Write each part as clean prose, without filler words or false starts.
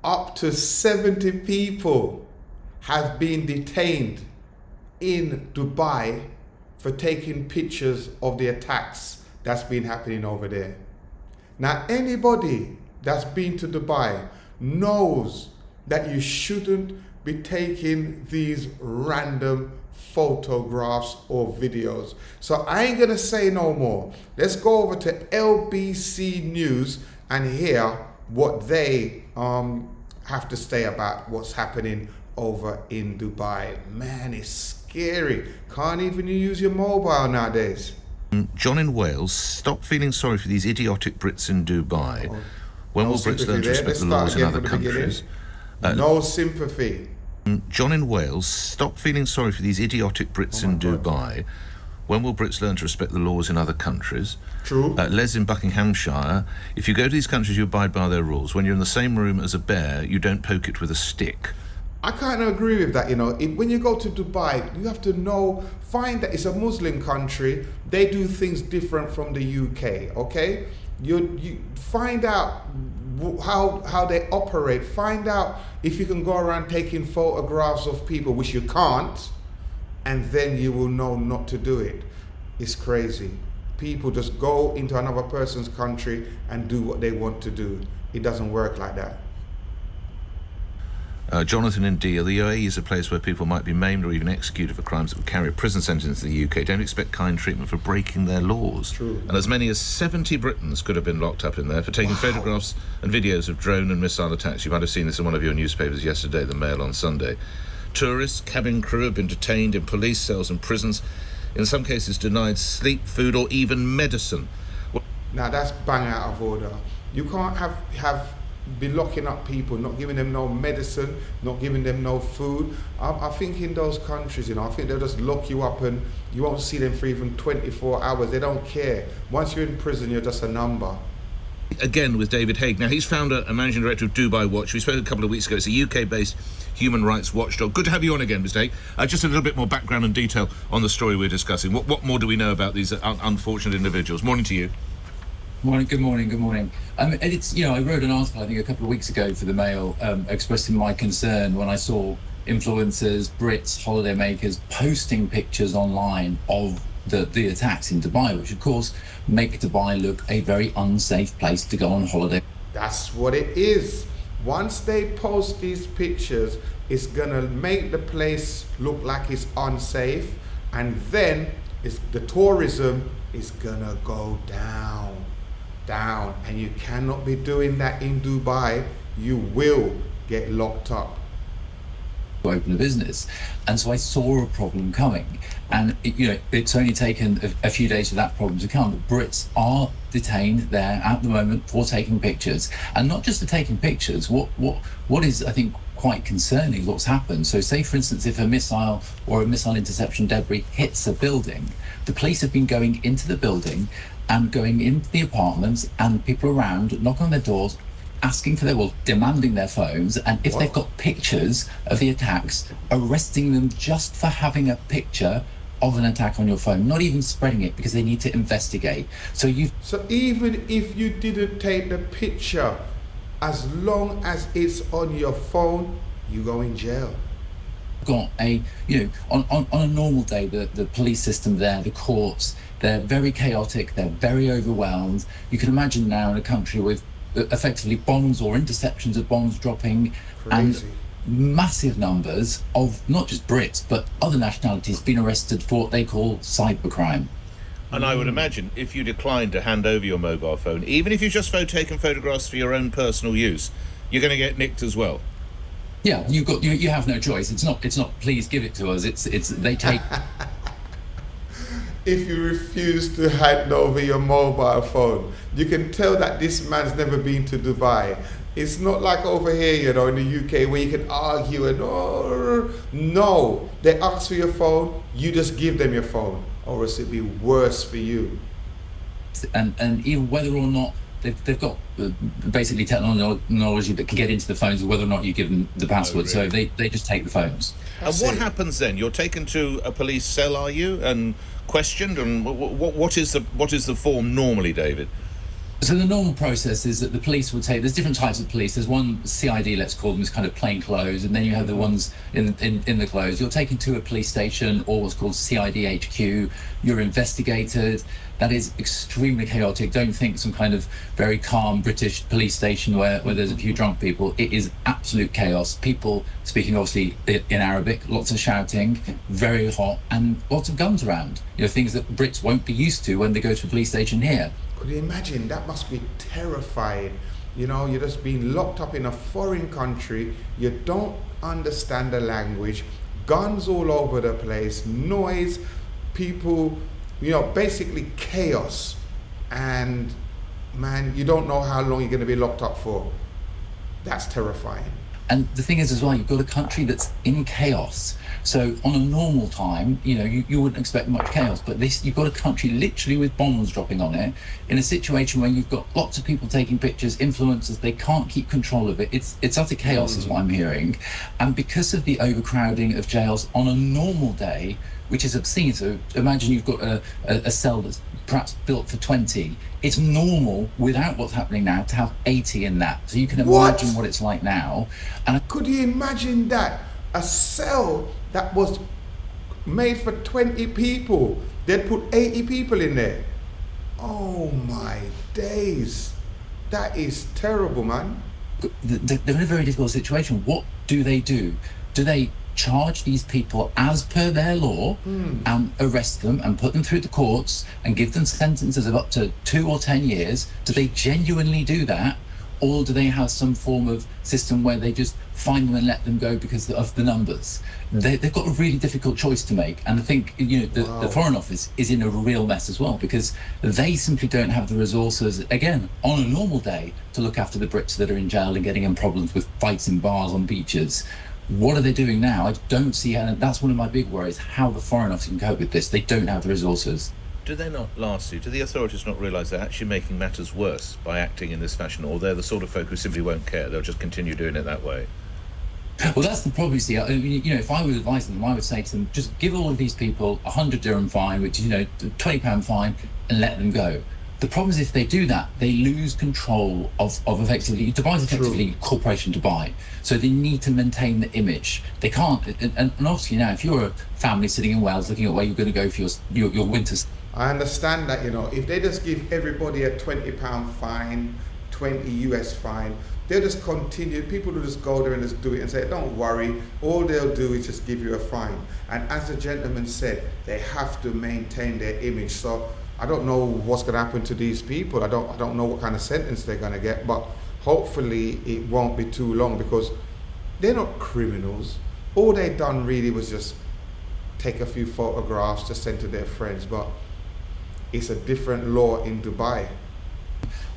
up to 70 people have been detained in Dubai for taking pictures of the attacks that's been happening over there. Now, anybody that's been to Dubai knows that you shouldn't be taking these random photographs or videos. So I ain't gonna say no more. Let's go over to LBC News and hear what they have to say about what's happening over in Dubai. Man, it's scary. Can't even use your mobile nowadays. John in Wales, stop feeling sorry for these idiotic Brits in Dubai. When will Brits learn to respect the laws in other countries? No sympathy. John in Wales, stop feeling sorry for these idiotic Brits in Dubai. When will Brits learn to respect the laws in other countries? True. Les in Buckinghamshire, if you go to these countries, you abide by their rules. When you're in the same room as a bear, you don't poke it with a stick. I kind of agree with that, you know. When you go to Dubai, you have to find that it's a Muslim country. They do things different from the UK, okay? You find out how they operate. Find out if you can go around taking photographs of people, which you can't, and then you will know not to do it. It's crazy. People just go into another person's country and do what they want to do. It doesn't work like that. Jonathan in Deal, the UAE is a place where people might be maimed or even executed for crimes that would carry a prison sentence in the UK. Don't expect kind treatment for breaking their laws. True. And as many as 70 Britons could have been locked up in there for taking photographs and videos of drone and missile attacks. You might have seen this in one of your newspapers yesterday, the Mail on Sunday. Tourists, cabin crew have been detained in police cells and prisons, in some cases denied sleep, food or even medicine. Now that's bang out of order. You can't be locking up people, not giving them no medicine, not giving them no food. I think in those countries, you know, I think they'll just lock you up and you won't see them for even 24 hours. They don't care. Once you're in prison, you're just a number. Again with David Haig. Now he's founder and managing director of Dubai Watch. We spoke a couple of weeks ago. It's a UK-based human rights watchdog. Good to have you on again, Mr. Haig. Just a little bit more background and detail on the story we're discussing. What more do we know about these unfortunate individuals? Morning to you. Morning, good morning. And it's, you know, I wrote an article, I think, a couple of weeks ago for the Mail, expressing my concern when I saw influencers, Brits, holidaymakers posting pictures online of the attacks in Dubai, which of course make Dubai look a very unsafe place to go on holiday. That's what it is. Once they post these pictures, it's gonna make the place look like it's unsafe, and then the tourism is gonna go down, and you cannot be doing that in Dubai. You will get locked up. To open a business, and so I saw a problem coming, and it's only taken a few days for that problem to come. But Brits are detained there at the moment for taking pictures, and not just for taking pictures. What is, I think, quite concerning what's happened. So say, for instance, if a missile or a missile interception debris hits a building, the police have been going into the building and going into the apartments, and people around knocking on their doors, asking for demanding their phones, and if they've got pictures of the attacks, arresting them just for having a picture of an attack on your phone, not even spreading it because they need to investigate. So even if you didn't take the picture, as long as it's on your phone, you go in jail. Got on a normal day, the police system there, the courts, they're very chaotic, they're very overwhelmed. You can imagine now in a country with effectively bombs or interceptions of bombs dropping. Crazy. And massive numbers of not just Brits but other nationalities being arrested for what they call cybercrime. And I would imagine if you decline to hand over your mobile phone, even if you've just taken photographs for your own personal use, you're going to get nicked as well. Yeah, you have no choice. It's not please give it to us. It's they take. If you refuse to hand over your mobile phone, you can tell that this man's never been to Dubai. It's not like over here, in the UK where you can argue and no, they ask for your phone, you just give them your phone, or else it'd be worse for you. And even whether or not they've got basically technology that can get into the phones, whether or not you give them the password. Oh, really? So they just take the phones. And what happens then? You're taken to a police cell, are you, and questioned? And what is the form normally, David? So the normal process is that the police will take, there's different types of police. There's one CID, let's call them, is kind of plain clothes, and then you have the ones in the clothes. You're taken to a police station or what's called CID HQ. You're investigated. That is extremely chaotic. Don't think some kind of very calm British police station where there's a few drunk people. It is absolute chaos. People speaking obviously in Arabic, lots of shouting, very hot, and lots of guns around. You know, things that Brits won't be used to when they go to a police station here. Could you imagine? That must be terrifying. You know, you're just being locked up in a foreign country. You don't understand the language. Guns all over the place. Noise. People, you know, basically chaos. And man, you don't know how long you're going to be locked up for. That's terrifying. And the thing is as well, you've got a country that's in chaos. So on a normal time, you know, you wouldn't expect much chaos, but you've got a country literally with bombs dropping on it, in a situation where you've got lots of people taking pictures, influencers, they can't keep control of it. It's utter chaos is what I'm hearing. And because of the overcrowding of jails on a normal day, which is obscene. So imagine you've got a cell that's perhaps built for 20. It's normal, without what's happening now, to have 80 in that. So you can imagine what it's like now. And could you imagine that? A cell that was made for 20 people, they'd put 80 people in there. Oh my days. That is terrible, man. They're in a very difficult situation. What do? Do they charge these people as per their law and arrest them and put them through the courts and give them sentences of up to 2 or 10 years? Do they genuinely do that? Or do they have some form of system where they just find them and let them go because of the numbers? They've got a really difficult choice to make. And I think, you know, the Foreign Office is in a real mess as well, because they simply don't have the resources, again, on a normal day, to look after the Brits that are in jail and getting in problems with fights in bars on beaches. What are they doing now? I don't see how, and that's one of my big worries, how the Foreign Office can cope with this. They don't have the resources. Do they not, lastly, do the authorities not realise they're actually making matters worse by acting in this fashion, or they're the sort of folk who simply won't care, they'll just continue doing it that way? Well, that's the problem, you see. You know, if I was advising them, I would say to them, just give all of these people 100 dirham fine, which is, you know, £20 fine, and let them go. The problem is, if they do that, they lose control of effectively, Dubai's effectively corporation Dubai. So they need to maintain the image. They can't, and obviously now, if you're a family sitting in Wales looking at where you're going to go for your winters. I understand that, you know, if they just give everybody a £20 fine, 20 US fine, they'll just continue. People will just go there and just do it and say, don't worry, all they'll do is just give you a fine. And as the gentleman said, they have to maintain their image. So I don't know what's going to happen to these people. I don't know what kind of sentence they're going to get, but hopefully it won't be too long, because they're not criminals. All they done really was just take a few photographs to send to their friends, but it's a different law in Dubai.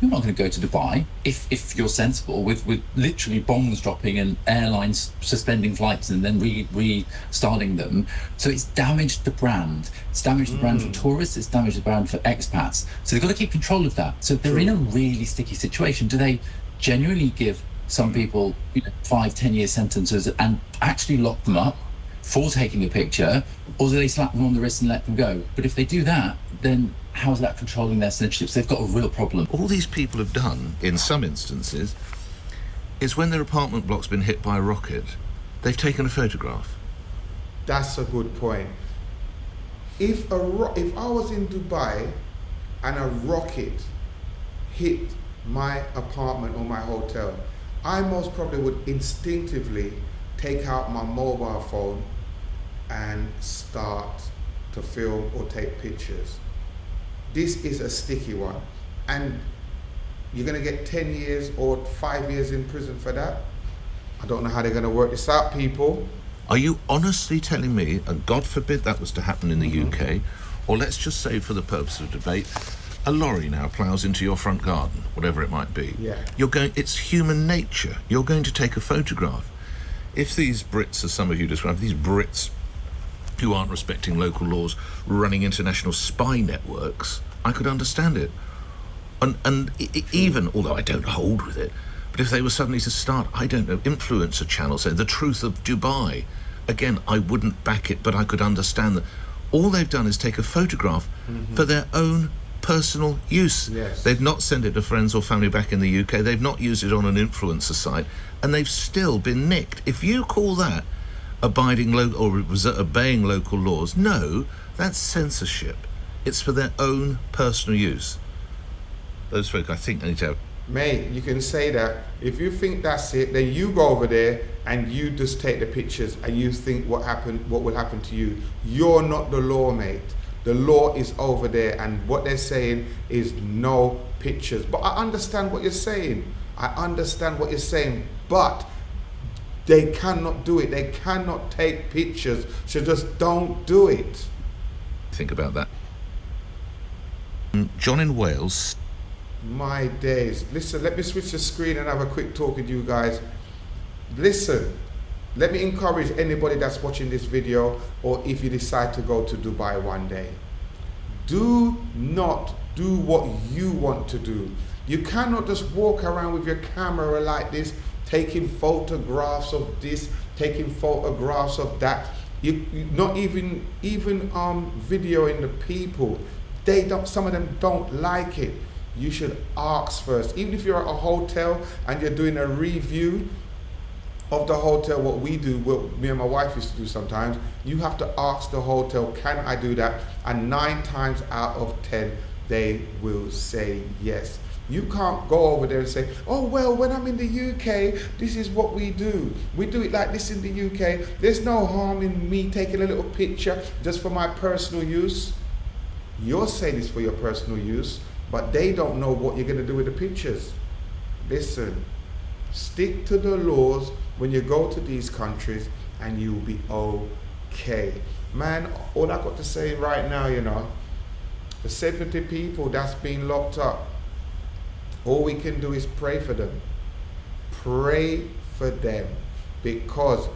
You're not going to go to Dubai if you're sensible, with literally bombs dropping and airlines suspending flights and then restarting them. So it's damaged the brand. It's damaged the brand for tourists. It's damaged the brand for expats. So they've got to keep control of that. So they're in a really sticky situation. Do they genuinely give some people 5-10 year sentences and actually lock them up for taking a picture, or do they slap them on the wrist and let them go? But if they do that, then how is that controlling their censorships? They've got a real problem. All these people have done, in some instances, is when their apartment block's been hit by a rocket, they've taken a photograph. That's a good point. If I was in Dubai and a rocket hit my apartment or my hotel, I most probably would instinctively take out my mobile phone and start to film or take pictures. This is a sticky one, and you're going to get 10 years or 5 years in prison for that. I don't know how they're going to work this out, people. Are you honestly telling me, and God forbid that was to happen in the UK, or let's just say for the purpose of debate, a lorry now ploughs into your front garden, whatever it might be. Yeah. It's human nature. You're going to take a photograph. If these Brits, as some of you describe, these Brits who aren't respecting local laws, running international spy networks, I could understand it. And even, although I don't hold with it, but if they were suddenly to start, I don't know, influencer channels, say the truth of Dubai, again, I wouldn't back it, but I could understand that all they've done is take a photograph for their own personal use. Yes. They've not sent it to friends or family back in the UK. They've not used it on an influencer site, and they've still been nicked. If you call that obeying local laws, no, that's censorship. It's for their own personal use. Those folk, I think, need to have... Mate, you can say that. If you think that's it, then you go over there and you just take the pictures and you think what will happen to you. You're not the law, mate. The law is over there, and what they're saying is no pictures. But I understand what you're saying. But they cannot do it. They cannot take pictures. So just don't do it. Think about that. John in Wales. My days. Listen, let me switch the screen and have a quick talk with you guys. Listen, let me encourage anybody that's watching this video, or if you decide to go to Dubai one day, do not do what you want to do. You cannot just walk around with your camera like this, taking photographs of this, taking photographs of that. You not even videoing the people. They don't. Some of them don't like it. You should ask first. Even if you're at a hotel and you're doing a review of the hotel, what we do, what me and my wife used to do sometimes, you have to ask the hotel, can I do that? And 9 times out of 10, they will say yes. You can't go over there and say, oh, well, when I'm in the UK, this is what we do. We do it like this in the UK. There's no harm in me taking a little picture just for my personal use. You're saying this for your personal use, but they don't know what you're going to do with the pictures. Listen, stick to the laws when you go to these countries and you'll be okay. Man, all I've got to say right now, you know, the 70 people that's been locked up, all we can do is pray for them. Pray for them, because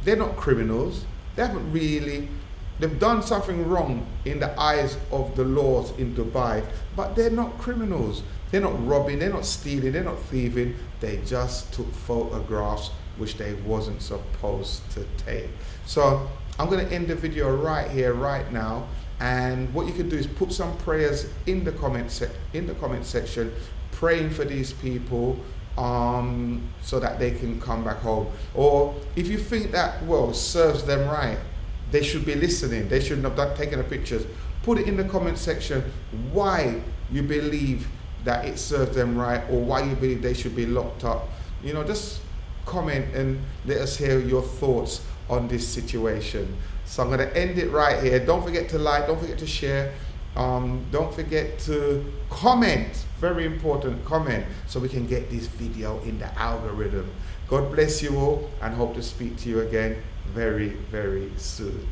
they're not criminals. They've done something wrong in the eyes of the laws in Dubai, but they're not criminals. They're not robbing, they're not stealing, they're not thieving. They just took photographs which they wasn't supposed to take. So I'm going to end the video right here, right now. And what you can do is put some prayers in the comment section, praying for these people, so that they can come back home. Or if you think that, well, serves them right, they should be listening, they shouldn't have done taking the pictures, put it in the comment section why you believe that it serves them right, or why you believe they should be locked up. You know, just comment and let us hear your thoughts on this situation. So I'm going to end it right here. Don't forget to like, don't forget to share, don't forget to comment. Very important, comment, so we can get this video in the algorithm. God bless you all, and hope to speak to you again very, very soon.